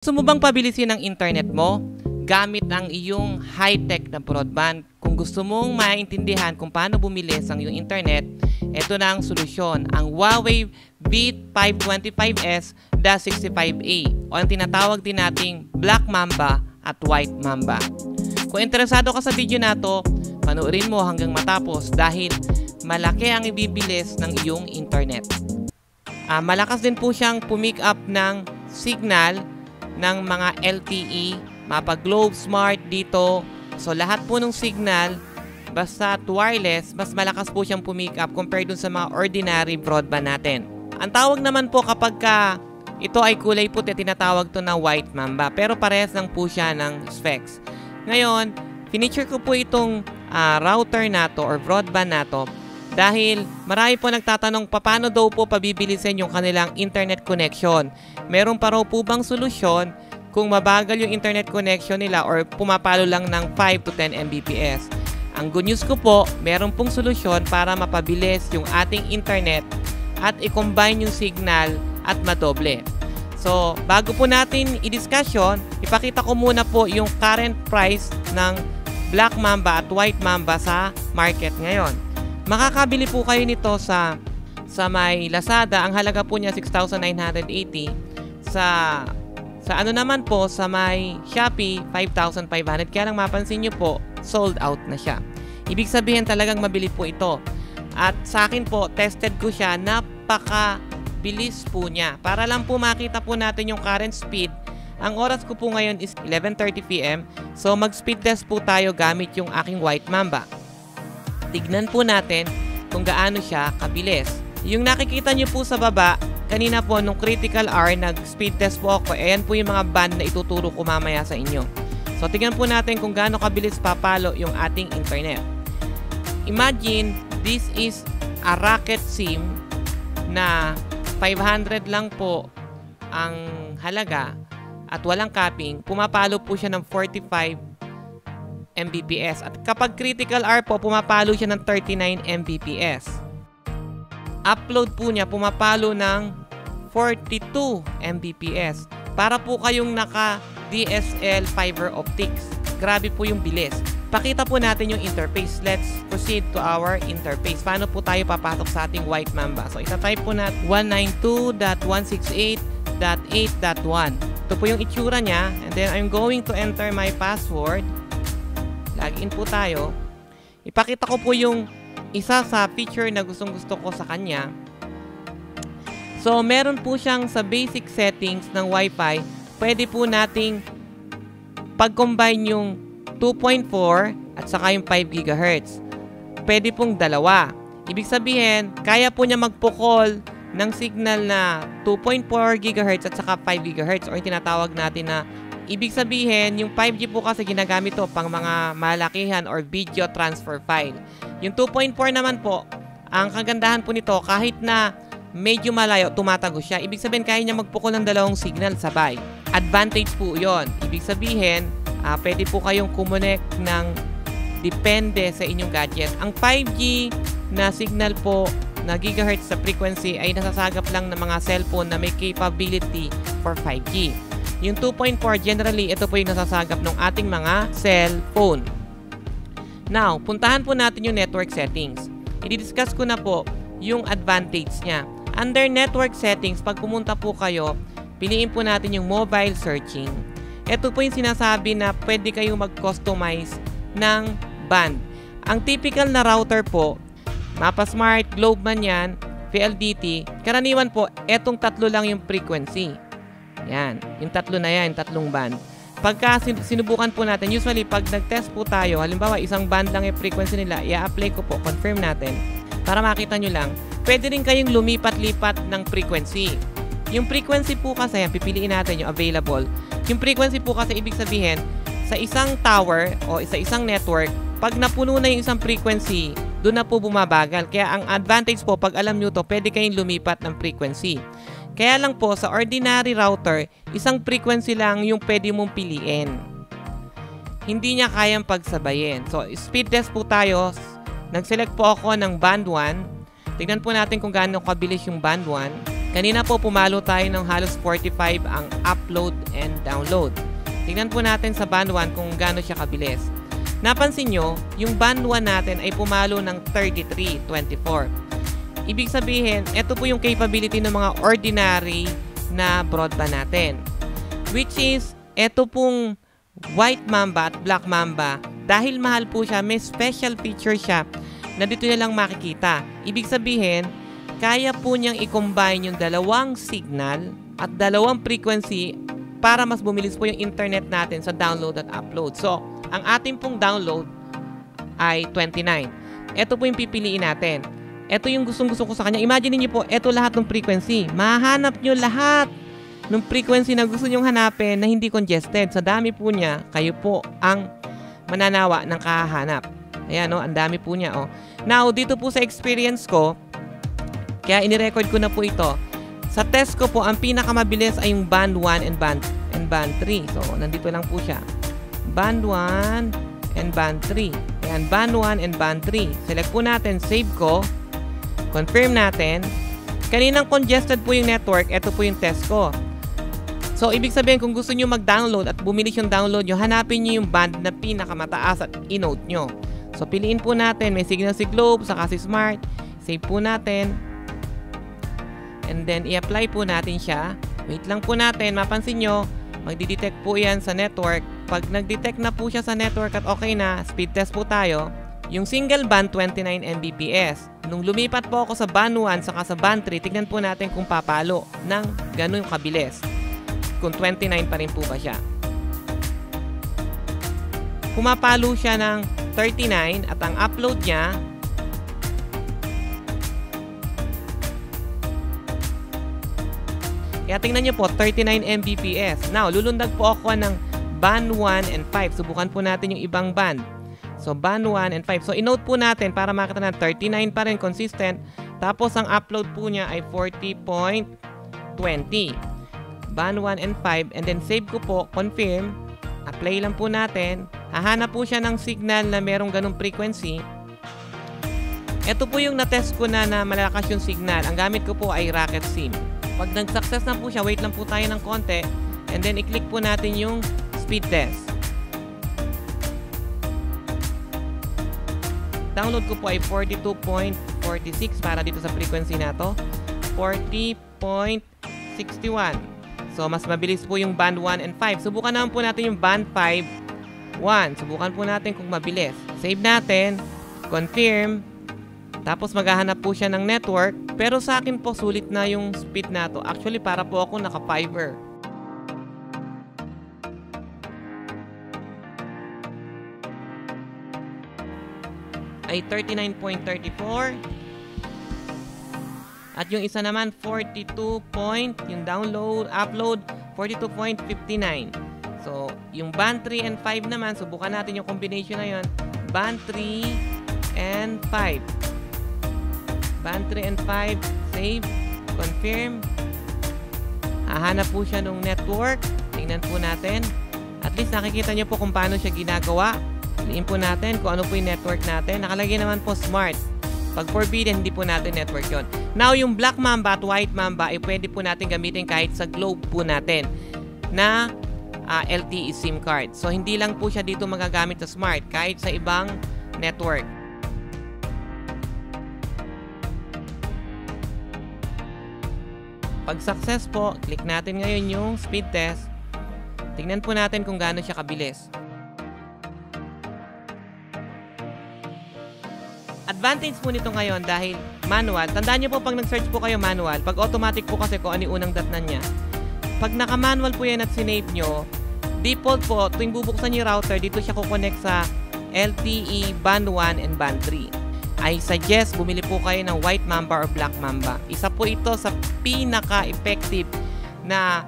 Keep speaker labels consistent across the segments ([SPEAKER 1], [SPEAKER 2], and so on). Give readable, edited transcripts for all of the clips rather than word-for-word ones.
[SPEAKER 1] Gusto mo bang pabilisin ang internet mo gamit ang iyong high-tech na broadband? Kung gusto mong maintindihan kung paano bumilis ang iyong internet, ito na ang solusyon, ang Huawei P525S-65A o ang tinatawag din nating Black Mamba at White Mamba. Kung interesado ka sa video na to, panoorin mo hanggang matapos dahil malaki ang ibibilis ng iyong internet. Malakas din po siyang pumick up ng signal ng mga LTE, mapa Globe Smart dito. So lahat po ng signal, basta wireless, mas malakas po siyang pumick up compared dun sa mga ordinary broadband natin. Ang tawag naman po kapag ito ay kulay puti, tinatawag to na White Mamba. Pero parehas lang po siya ng specs. Ngayon, finisure ko po itong router na to or broadband na to dahil marami po nagtatanong paano daw po pabibilisin yung kanilang internet connection. Meron pa raw po bang solusyon kung mabagal yung internet connection nila or pumapalo lang ng 5 to 10 Mbps? Ang good news ko po, meron pong solusyon para mapabilis yung ating internet at i-combine yung signal at madoble. So, bago po natin i-discuss yun, ipakita ko muna po yung current price ng Black Mamba at White Mamba sa market ngayon. Makakabili po kayo nito sa may Lazada. Ang halaga po niya 6,980. Sa ano naman po, sa may Shopee, 5,500. Kaya lang mapansin nyo po, sold out na siya. Ibig sabihin talagang mabili po ito. At sa akin po, tested ko siya. Napakabilis po niya. Para lang po makita po natin yung current speed. Ang oras ko po ngayon is 11:30 PM. So mag-speed test po tayo gamit yung aking White Mamba. Tignan po natin kung gaano siya kabilis. Yung nakikita nyo po sa baba, kanina po nung critical hour, nag-speed test po ako. Ayan po yung mga band na ituturo ko mamaya sa inyo. So tignan po natin kung gaano kabilis papalo yung ating internet. Imagine, this is a Rocket SIM na 500 lang po ang halaga at walang capping. Pumapalo po siya ng 45 Mbps. At kapag critical hour po, pumapalo siya ng 39 Mbps. Upload po niya, pumapalo ng 42 Mbps. Para po kayong naka DSL fiber optics. Grabe po yung bilis. Pakita po natin yung interface. Let's proceed to our interface. Paano po tayo papasok sa ating White Mamba? So, isa-type po natin 192.168.8.1. Ito po yung itsura niya. And then, I'm going to enter my password. Login po tayo. Ipakita ko po yung isa sa feature na gustong-gusto ko sa kanya. So, meron po siyang sa basic settings ng Wi-Fi. Pwede po nating pag-combine yung 2.4 at saka yung 5 GHz. Pwede pong dalawa. Ibig sabihin, kaya po niya magpukol ng signal na 2.4 GHz at saka 5 GHz o yung tinatawag natin na ibig sabihin, yung 5G po kasi ginagamit to pang mga malakihan or video transfer file. Yung 2.4 naman po, ang kagandahan po nito, kahit na medyo malayo, tumatagos siya. Ibig sabihin, kaya niya magpukol ng dalawang signal sabay. Advantage po yon. Ibig sabihin, pwede po kayong kumonect ng depende sa inyong gadget. Ang 5G na signal po na gigahertz sa frequency ay nasasagap lang ng mga cellphone na may capability for 5G. Yung 2.4, generally, ito po yung nasasagap ng ating mga cellphone. Now, puntahan po natin yung network settings. I-discuss ko na po yung advantage niya. Under network settings, pag pumunta po kayo, piliin po natin yung mobile searching. Ito po yung sinasabi na pwede kayong mag-customize ng band. Ang typical na router po, Mapa Smart, Globe man yan, PLDT, karaniwan po, etong tatlo lang yung frequency. Yan, yung tatlo na yan, tatlong band. Pagka sinubukan po natin, usually pag nag-test po tayo, halimbawa isang band lang yung frequency nila, i-apply ko po, confirm natin, para makita nyo lang, pwede rin kayong lumipat-lipat ng frequency. Yung frequency po kasi, pipiliin natin yung available. Yung frequency po kasi, ibig sabihin, sa isang tower o sa isang network, pag napuno na yung isang frequency, doon na po bumabagal. Kaya ang advantage po, pag alam nyo to, pwede kayong lumipat ng frequency. Kaya lang po, sa ordinary router, isang frequency lang yung pwede mong piliin. Hindi niya kayang pagsabayin. So, speed test po tayo. Nag-select po ako ng band 1. Tignan po natin kung gaano kabilis yung band 1. Kanina po pumalo tayo ng halos 45 ang upload and download. Tingnan po natin sa band 1 kung gaano siya kabilis. Napansin nyo, yung band 1 natin ay pumalo ng 33.24. Ibig sabihin, ito po yung capability ng mga ordinary na broadband natin. Which is, ito pong White Mamba at Black Mamba, dahil mahal po siya, may special feature siya na dito nyo lang makikita. Ibig sabihin, kaya po niyang i-combine yung dalawang signal at dalawang frequency para mas bumilis po yung internet natin sa download at upload. So, ang ating pong download ay 29. Ito po yung pipiliin natin. Ito yung gustong-gusto ko sa kanya. Imagine niyo po, ito lahat ng frequency. Mahanap nyo lahat ng frequency na gusto nyong hanapin na hindi congested. Sa dami po niya, kayo po ang mananawa ng kahahanap. Ayan, ang dami po niya. Now, dito po sa experience ko, kaya inirecord ko na po ito. Sa test ko po, ang pinakamabilis ay yung band 1 and band 3. So, nandito lang po siya. Band 1 and band 3. Ayan, band 1 and band 3. Select po natin, save ko. Confirm natin. Kaninang congested po yung network, ito po yung test ko. So, ibig sabihin, kung gusto nyo mag-download at bumilis yung download nyo, hanapin nyo yung band na pinakamataas at i-note nyo. So, piliin po natin. May signal si Globe, saka si Smart. Save po natin. And then, i-apply po natin siya. Wait lang po natin. Mapansin nyo, magdi-detect po yan sa network. Pag nag-detect na po siya sa network at okay na, speed test po tayo. Yung single band, 29 Mbps. Nung lumipat po ako sa band 1 saka sa band 3, tignan po natin kung papalo ng ganun kabilis. Kung 29 pa rin po ba siya. Pumapalo siya ng 39 at ang upload niya kaya tingnan nyo po, 39 Mbps. Now, lulundag po ako ng band 1 and 5. Subukan po natin yung ibang band. So, band 1 and 5. So, i-note po natin para makita na 39 pa rin, consistent. Tapos, ang upload po niya ay 40.20. Band 1 and 5. And then, save ko po, confirm. Apply lang po natin. Hahanap po siya ng signal na merong ganong frequency. Ito po yung na-test ko na malakas yung signal. Ang gamit ko po ay Rocket SIM. Pag nag-success na po siya, wait lang po tayo ng konti. And then, i-click po natin yung speed test. Download ko po ay 42.46 para dito sa frequency na to. 40.61. So, mas mabilis po yung band 1 and 5. Subukan naman po natin yung band 5, 1. Subukan po natin kung mabilis. Save natin. Confirm. Tapos maghahanap po siya ng network. Pero sa akin po sulit na yung speed na to. Actually para po ako naka-fiber. Ay 39.34. At yung isa naman 42 yung download, upload 42.59. So yung band 3 and 5 naman, subukan natin yung combination na yun. Band 3 and 5. Band 3 and 5, save, confirm. Hahanap po siya ng network. Tingnan po natin. At least nakikita niyo po kung paano siya ginagawa. Piliin po natin kung ano po yung network natin. Nakalagay naman po smart. Pag forbidden, hindi po natin network yon. Now, yung Black Mamba at White Mamba ay pwede po natin gamitin kahit sa Globe po natin na LTE SIM card. So, hindi lang po siya dito magagamit sa smart kahit sa ibang network. Pag success po, click natin ngayon yung speed test. Tingnan po natin kung gaano siya kabilis. Advantage po nito ngayon dahil manual. Tandaan nyo po pag nag-search po kayo manual, pag automatic po kasi kung ano yung unang datnan niya. Pag naka-manual po yan at sinave nyo, default po, tuwing bubuksan yung router, dito siya kukonect sa LTE band 1 and band 3. I suggest bumili po kayo ng White Mamba or Black Mamba. Isa po ito sa pinaka-effective na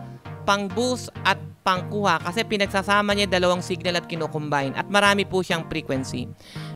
[SPEAKER 1] pang-boost at pangkuha kasi pinagsasama niya dalawang signal at kino-combine at marami po siyang frequency.